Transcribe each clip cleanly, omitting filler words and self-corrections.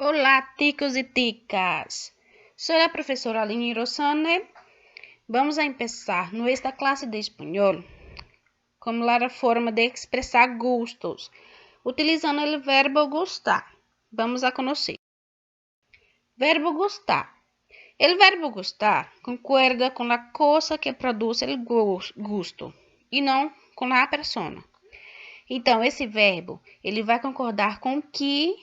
Olá, ticos e ticas. Soy la profesora Aline Rosane. Vamos a empezar nuestra clase de español con la forma de expressar gustos, utilizando o verbo gustar. Vamos a conocer. Verbo gustar. El verbo gustar concorda com a coisa que produz o gosto e não com a persona. Então, esse verbo, ele vai concordar com o que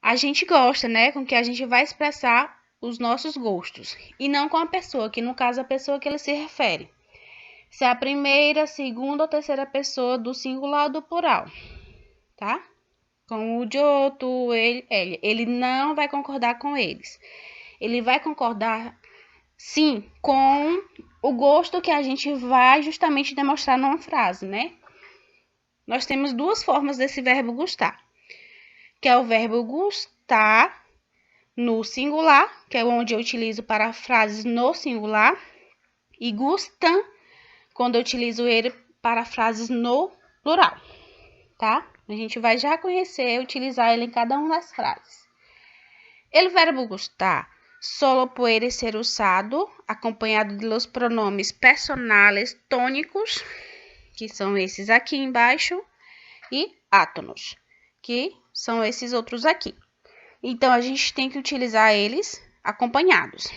a gente gosta, né? Com que a gente vai expressar os nossos gostos. E não com a pessoa, que no caso a pessoa que ele se refere. Se é a primeira, segunda ou terceira pessoa do singular ou do plural, tá? Com o eu, tu, ele, ela. Ele não vai concordar com eles. Ele vai concordar, sim, com o gosto que a gente vai justamente demonstrar numa frase, né? Nós temos duas formas desse verbo gustar, que é o verbo gustar no singular, que é onde eu utilizo para frases no singular, e gustam, quando eu utilizo ele para frases no plural, tá? A gente vai já conhecer, utilizar ele em cada uma das frases. O verbo gustar solo puede ser usado acompanhado de los pronomes personales tônicos, que são esses aqui embaixo, e átonos, que são esses outros aqui. Então, a gente tem que utilizar eles acompanhados.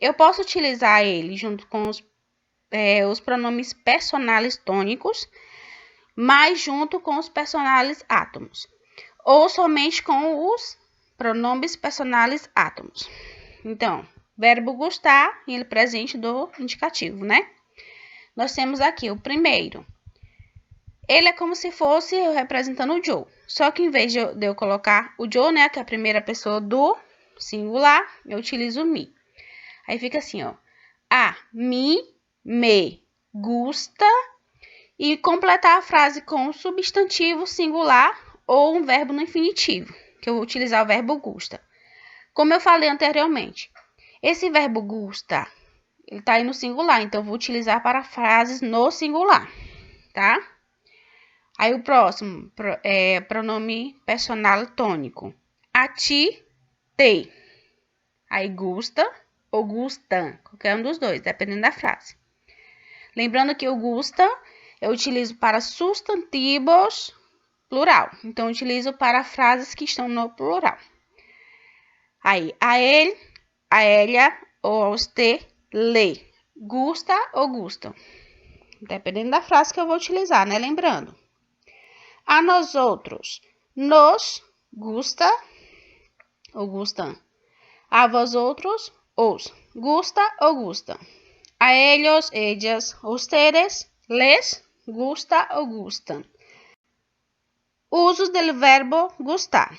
Eu posso utilizar ele junto com os pronomes personales tônicos, mas junto com os personales átomos, ou somente com os pronomes personales átomos. Então, verbo gustar e ele presente do indicativo, né? Nós temos aqui o primeiro. Ele é como se fosse eu representando o Joe. Só que em vez de eu colocar o Joe, né, que é a primeira pessoa do singular, eu utilizo o me. Aí fica assim, ó. A mim me gusta. E completar a frase com um substantivo singular ou um verbo no infinitivo, que eu vou utilizar o verbo gusta. Como eu falei anteriormente, esse verbo gusta, ele tá aí no singular, então eu vou utilizar para frases no singular, tá? Aí o próximo é pronome personal tônico. A ti, te. Aí gusta ou gustam, qualquer um dos dois, dependendo da frase. Lembrando que o gusta eu utilizo para substantivos plural. Então, eu utilizo para frases que estão no plural. Aí, a ele, a ela ou a você, lê. Gusta ou gustam. Dependendo da frase que eu vou utilizar, né? Lembrando. A nós outros, nos gusta ou gustam. A vós outros, os gusta ou gustam. A ellos, ellas, ustedes, les gusta ou gustam. Usos do verbo gustar.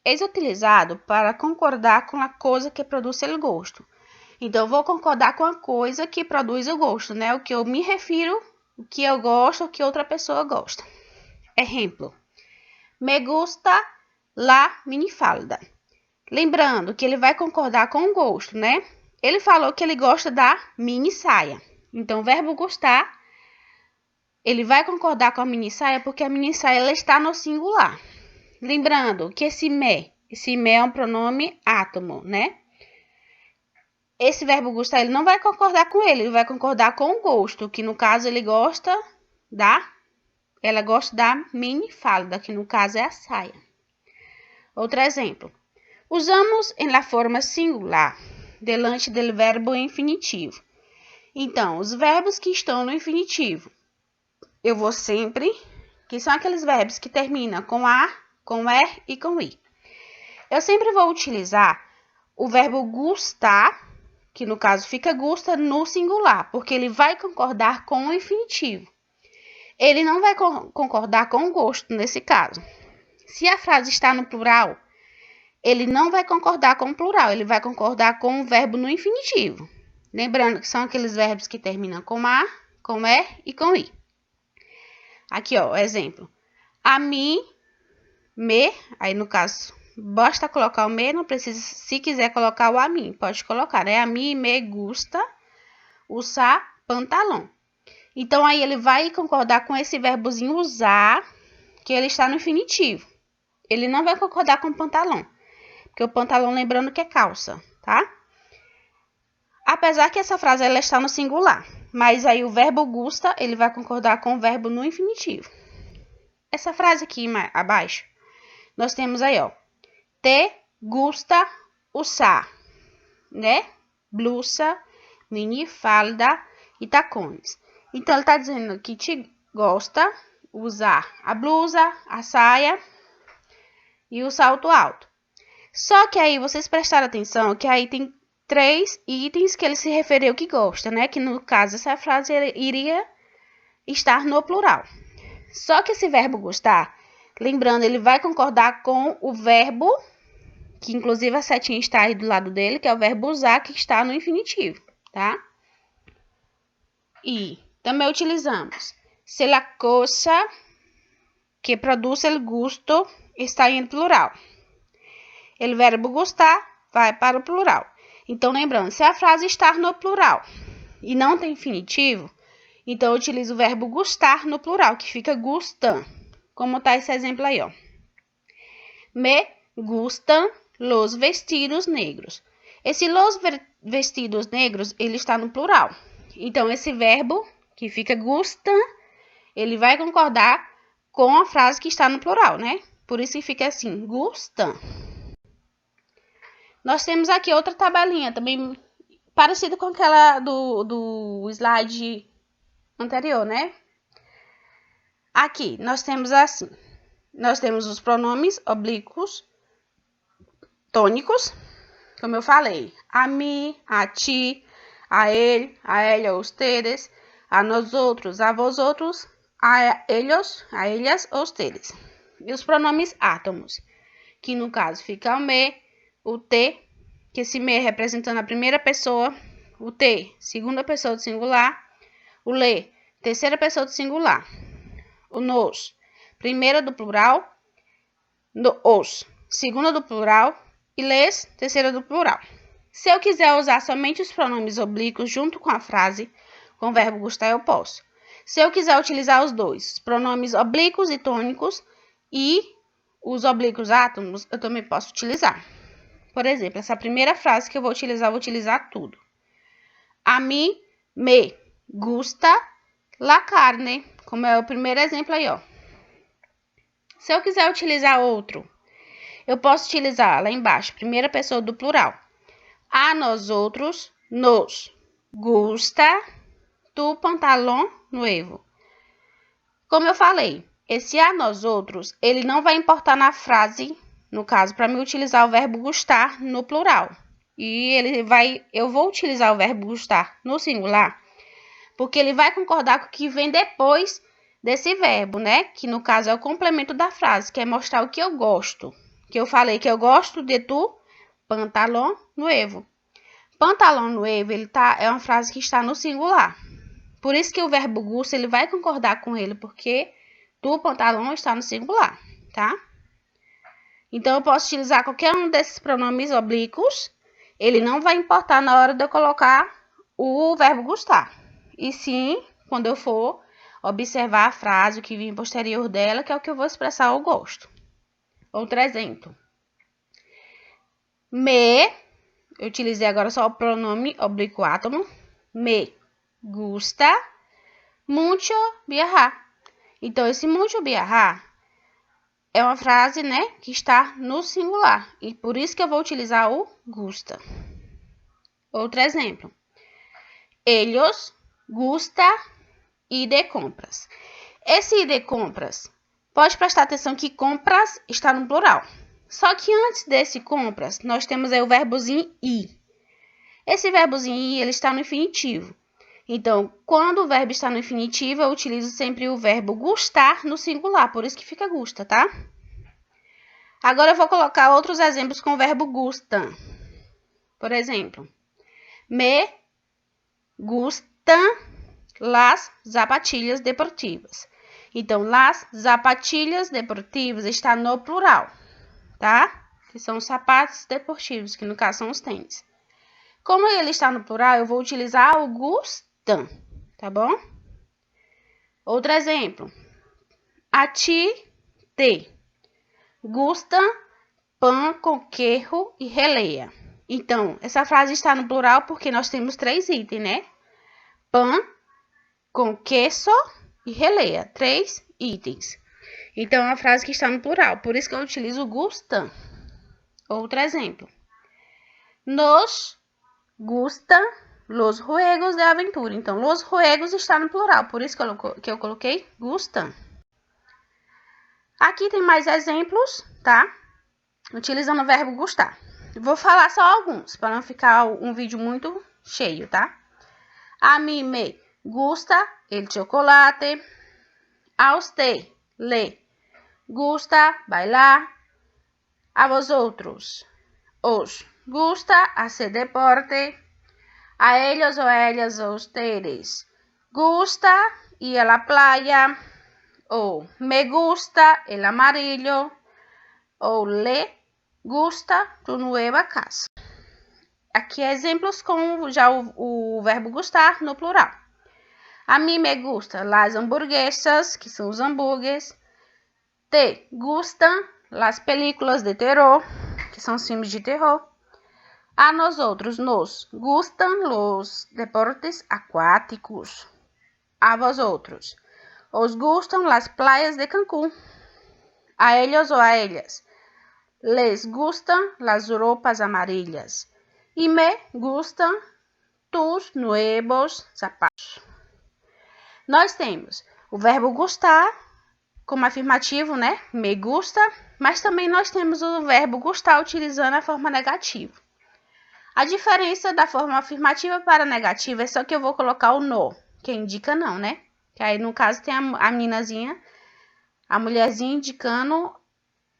É utilizado para concordar com a coisa que produz o gosto. Então, eu vou concordar com a coisa que produz o gosto, né? O que eu me refiro, o que eu gosto, o que outra pessoa gosta. Exemplo. Me gusta la minifalda. Lembrando que ele vai concordar com o gosto, né? Ele falou que ele gosta da mini saia. Então, o verbo gostar, ele vai concordar com a mini saia porque a mini saia ela está no singular. Lembrando que esse me é um pronome átomo, né? Esse verbo gostar, ele não vai concordar com ele vai concordar com o gosto, que no caso ela gosta da minifalda, que no caso é a saia. Outro exemplo. Usamos em la forma singular, delante do verbo infinitivo. Então, os verbos que estão no infinitivo, eu vou sempre, que são aqueles verbos que terminam com a, com er e com i. Eu sempre vou utilizar o verbo gustar, que no caso fica gusta no singular, porque ele vai concordar com o infinitivo. Ele não vai concordar com o gosto nesse caso. Se a frase está no plural, ele não vai concordar com o plural, ele vai concordar com o verbo no infinitivo. Lembrando que são aqueles verbos que terminam com a, com er e com i. Aqui, ó, exemplo. A mim, me, aí no caso, basta colocar o me, não precisa, se quiser colocar o a mim, pode colocar, né? A mim me gusta usar pantalão. Então, aí ele vai concordar com esse verbozinho usar, que ele está no infinitivo. ele não vai concordar com o pantalão. Porque o pantalão, lembrando que é calça, tá? Apesar que essa frase ela está no singular. Mas aí o verbo gusta, ele vai concordar com o verbo no infinitivo. Essa frase aqui abaixo, nós temos aí, ó. Te gusta usar, né? Blusa, minifalda e tacones. Então, ele está dizendo que te gosta usar a blusa, a saia e o salto alto. Só que aí, vocês prestaram atenção que aí tem 3 itens que ele se referiu que gosta, né? Que no caso, essa frase iria estar no plural. Só que esse verbo gostar, lembrando, ele vai concordar com o verbo, que inclusive a setinha está aí do lado dele, que é o verbo usar, que está no infinitivo, tá? E também utilizamos se la cosa que produz el gusto está em plural. O verbo gostar vai para o plural. Então, lembrando, se a frase está no plural e não tem infinitivo, então eu utilizo o verbo gustar no plural, que fica gustan. Como está esse exemplo aí, ó. Me gustan los vestidos negros. Esse los vestidos negros, ele está no plural. Então, esse verbo, que fica gustan, ele vai concordar com a frase que está no plural, né? Por isso que fica assim, gustan. Nós temos aqui outra tabelinha, também parecida com aquela do slide anterior, né? Aqui, nós temos assim. Nós temos os pronomes oblíquos tônicos, como eu falei. A mim, a ti, a ele, a ella, a ustedes, a nosotros, a vosotros, a ellos, a ellas, a ustedes. E os pronomes átomos, que no caso fica o me, o te, que esse me representando a primeira pessoa, o te, segunda pessoa do singular, o le, terceira pessoa do singular, o nos, primeira do plural, os, segunda do plural, e les, terceira do plural. Se eu quiser usar somente os pronomes oblíquos junto com a frase, com o verbo gostar, eu posso. Se eu quiser utilizar os dois, os pronomes oblíquos e tônicos, e os oblíquos átomos, eu também posso utilizar. Por exemplo, essa primeira frase que eu vou utilizar tudo. A mim me gusta la carne, como é o primeiro exemplo aí, ó. Se eu quiser utilizar outro, eu posso utilizar lá embaixo, primeira pessoa do plural. A nós outros nos gusta tu pantalón nuevo. Como eu falei, esse a nós outros, ele não vai importar na frase, no caso, para mim utilizar o verbo gustar no plural. E eu vou utilizar o verbo gustar no singular, porque ele vai concordar com o que vem depois desse verbo, né? Que no caso é o complemento da frase, que é mostrar o que eu gosto. Que eu falei que eu gosto de tu pantalón nuevo. Pantalón nuevo, é uma frase que está no singular. Por isso que o verbo gusta, ele vai concordar com ele, porque tu pantalão está no singular, tá? Então, eu posso utilizar qualquer um desses pronomes oblíquos. Ele não vai importar na hora de eu colocar o verbo gustar. E sim, quando eu for observar a frase, o que vem posterior dela, que é o que eu vou expressar o gosto. Outro exemplo. Eu utilizei agora só o pronome oblíquo átomo. Me gusta mucho viajar. Então, esse mucho viajar é uma frase, né, que está no singular. E por isso que eu vou utilizar o gusta. Outro exemplo. Ellos gusta ir de compras. Esse ir de compras, pode prestar atenção que compras está no plural. Só que antes desse compras, nós temos aí o verbozinho ir. Esse verbozinho ir, ele está no infinitivo. Então, quando o verbo está no infinitivo, eu utilizo sempre o verbo gustar no singular. Por isso que fica gusta, tá? Agora, eu vou colocar outros exemplos com o verbo gustan. Por exemplo, me gustan las zapatilhas deportivas. Então, las zapatilhas deportivas está no plural, tá? Que são os sapatos deportivos, que no caso são os tênis. Como ele está no plural, eu vou utilizar o gustan, tá bom? Outro exemplo. A ti, te gusta pão com queijo e releia. Então, essa frase está no plural porque nós temos 3 itens, né? Pão com queso e releia. 3 itens. Então, é uma frase que está no plural. Por isso que eu utilizo gusta. Outro exemplo. Nos gusta los juegos de aventura. Então, los juegos está no plural. Por isso que eu coloquei gusta. Aqui tem mais exemplos, tá? Utilizando o verbo gustar. Vou falar só alguns, para não ficar um vídeo muito cheio, tá? A mí me gusta el chocolate. A usted le gusta bailar. A vosotros os gusta hacer deporte. A ellos o a ellas o ustedes gusta ir a la playa. O me gusta el amarillo. O le gusta tu nueva casa. Aqui é exemplos com já o verbo gustar no plural. A mí me gusta las hamburguesas, que são os hambúrgueres. Te gustan las películas de terror, que são os filmes de terror. A nosotros nos gustan los deportes acuáticos. A vosotros os gustan las playas de Cancún. A ellos o a ellas les gustan las ropas amarillas. Y me gustan tus nuevos sapatos. Nós temos o verbo gustar como afirmativo, né? Me gusta. Mas também nós temos o verbo gustar utilizando a forma negativa. A diferença da forma afirmativa para negativa é só que eu vou colocar o no, que indica não, né? Que aí no caso tem a meninazinha, a mulherzinha indicando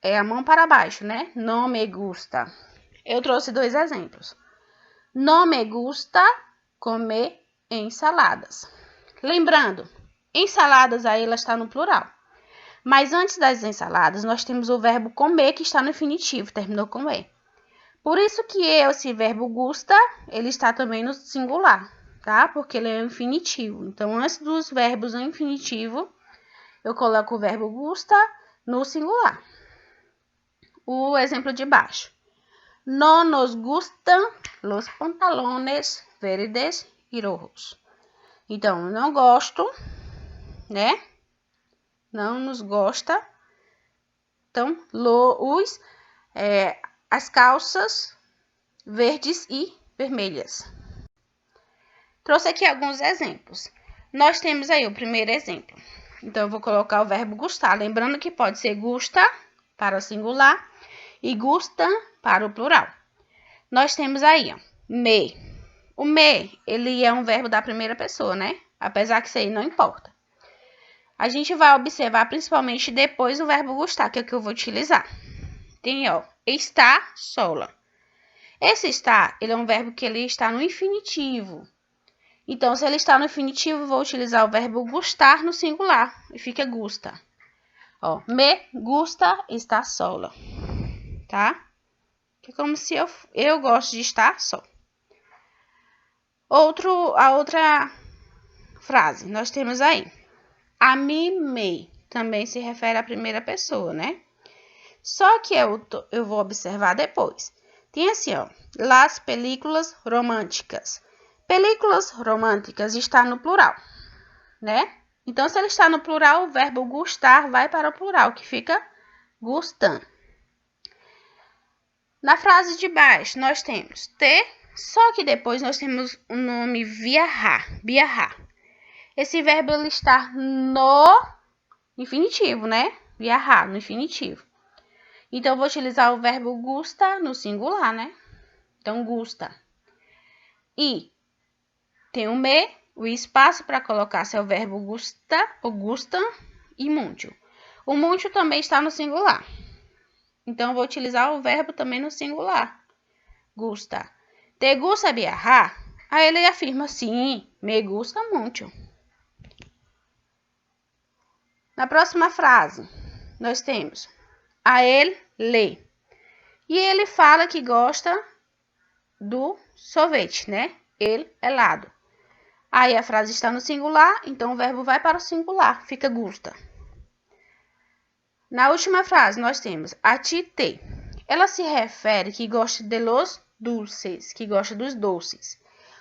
a mão para baixo, né? No me gusta. Eu trouxe 2 exemplos. No me gusta comer ensaladas. Lembrando, ensaladas aí ela está no plural. Mas antes das ensaladas, nós temos o verbo comer que está no infinitivo, terminou com E. Por isso que esse verbo gusta, ele está também no singular, tá? Porque ele é um infinitivo. Então, antes dos verbos em infinitivo, eu coloco o verbo gusta no singular. O exemplo de baixo. No nos gustan los pantalones verdes y rojos. Então, não gosto, né? Não nos gosta. Então, as calças verdes e vermelhas. Trouxe aqui alguns exemplos. Nós temos aí o primeiro exemplo. Então, eu vou colocar o verbo gustar. Lembrando que pode ser gusta para o singular e gusta para o plural. Nós temos aí, ó, me. O me, ele é um verbo da primeira pessoa, né? Apesar que isso aí não importa. A gente vai observar principalmente depois o verbo gustar, que é o que eu vou utilizar. Tem, ó, está sola. Esse está, ele é um verbo que ele está no infinitivo. Então, se ele está no infinitivo, eu vou utilizar o verbo gustar no singular. E fica gusta. Ó, me gusta estar sola. Tá? Que é como se eu gosto de estar só. A outra frase, nós temos aí. A mí me também se refere à primeira pessoa, né? Só que eu vou observar depois. Tem assim, ó. Las películas românticas. Películas românticas está no plural, né? Então, se ele está no plural, o verbo gustar vai para o plural, que fica gustan. Na frase de baixo, nós temos ter, só que depois nós temos o nome viajar. Esse verbo ele está no infinitivo, né? Viajar, no infinitivo. Então, eu vou utilizar o verbo gusta no singular, né? Então, gusta. E tem o me, o espaço para colocar seu verbo gusta, ou gustan, e mucho. O mucho também está no singular. Então, eu vou utilizar o verbo também no singular. Gusta. Te gusta viajar? Aí ele afirma, sim, me gusta mucho. Na próxima frase, nós temos a ele, le. E ele fala que gosta do sorvete, né? Ele, helado. Aí a frase está no singular, então o verbo vai para o singular, fica gusta. Na última frase, nós temos a ti te. Ela se refere que gosta de los dulces, que gosta dos doces.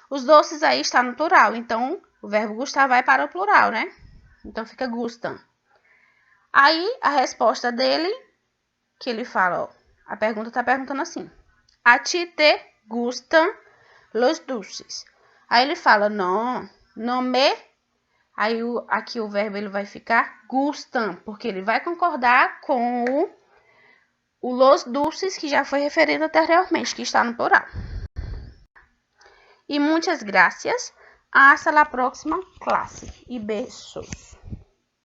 Os doces aí está no plural, então o verbo gustar vai para o plural, né? Então fica gustam. Aí a resposta dele, que ele fala, ó, a pergunta está perguntando assim: a ti te gustam los dulces? Aí ele fala, não, não me. Aí aqui o verbo ele vai ficar gustam, porque ele vai concordar com o los dulces, que já foi referido anteriormente, que está no plural. E muitas gracias. Hasta la próxima clase. E beijos.